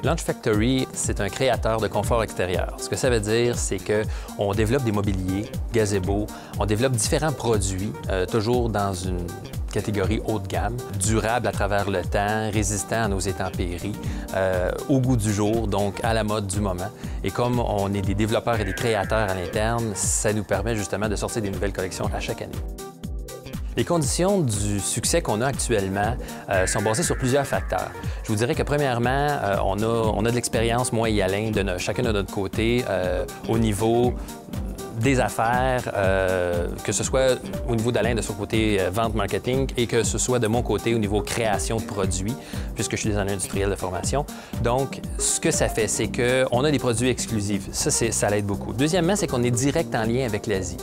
Launch Factory, c'est un créateur de confort extérieur. Ce que ça veut dire, c'est qu'on développe des mobiliers, gazebo, on développe différents produits, toujours dans une catégorie haut de gamme, durable à travers le temps, résistant à nos intempéries, au goût du jour, donc à la mode du moment. Et comme on est des développeurs et des créateurs à l'interne, ça nous permet justement de sortir des nouvelles collections à chaque année. Les conditions du succès qu'on a actuellement sont basées sur plusieurs facteurs. Je vous dirais que premièrement, on a de l'expérience, moi et Alain, chacun de notre côté, au niveau des affaires, que ce soit au niveau d'Alain de son côté vente marketing et que ce soit de mon côté au niveau création de produits, puisque je suis designer industriel de formation. Donc, ce que ça fait, c'est qu'on a des produits exclusifs. Ça l'aide beaucoup. Deuxièmement, c'est qu'on est direct en lien avec l'Asie.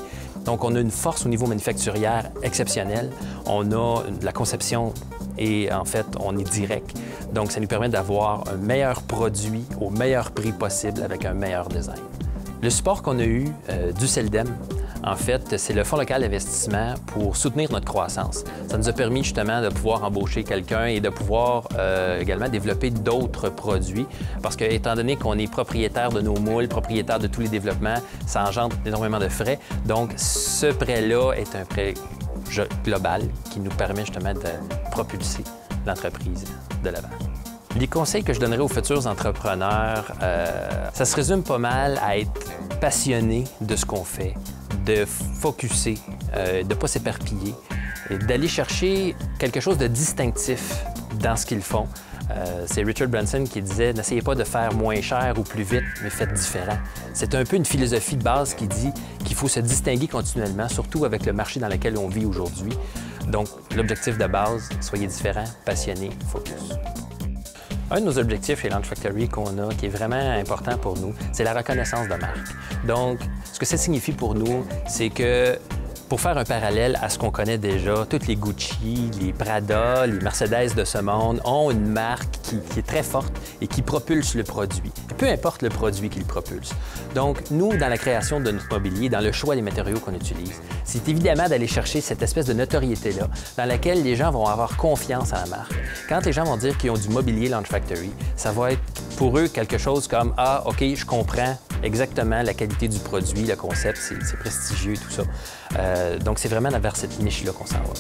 Donc, on a une force au niveau manufacturière exceptionnelle. On a de la conception et, en fait, on est direct. Donc, ça nous permet d'avoir un meilleur produit au meilleur prix possible avec un meilleur design. Le support qu'on a eu du CELDEM, en fait, c'est le Fonds local d'investissement pour soutenir notre croissance. Ça nous a permis justement de pouvoir embaucher quelqu'un et de pouvoir également développer d'autres produits parce que, étant donné qu'on est propriétaire de nos moules, propriétaire de tous les développements, ça engendre énormément de frais. Donc, ce prêt-là est un prêt global qui nous permet justement de propulser l'entreprise de l'avant. Les conseils que je donnerais aux futurs entrepreneurs, ça se résume pas mal à être passionné de ce qu'on fait, de focusser, de ne pas s'éparpiller, d'aller chercher quelque chose de distinctif dans ce qu'ils font. C'est Richard Branson qui disait « N'essayez pas de faire moins cher ou plus vite, mais faites différent ». C'est un peu une philosophie de base qui dit qu'il faut se distinguer continuellement, surtout avec le marché dans lequel on vit aujourd'hui. Donc, l'objectif de base, soyez différent, passionné, focus. Un de nos objectifs chez Launch Factory qu'on a, qui est vraiment important pour nous, c'est la reconnaissance de marque. Donc, ce que ça signifie pour nous, c'est que pour faire un parallèle à ce qu'on connaît déjà, toutes les Gucci, les Prada, les Mercedes de ce monde ont une marque qui est très forte et qui propulse le produit. Peu importe le produit qui le propulse. Donc, nous, dans la création de notre mobilier, dans le choix des matériaux qu'on utilise, c'est évidemment d'aller chercher cette espèce de notoriété-là dans laquelle les gens vont avoir confiance à la marque. Quand les gens vont dire qu'ils ont du mobilier Launch Factory, ça va être pour eux quelque chose comme « Ah, OK, je comprends exactement la qualité du produit, le concept, c'est prestigieux et tout ça. » Donc, c'est vraiment vers cette niche-là qu'on s'en va.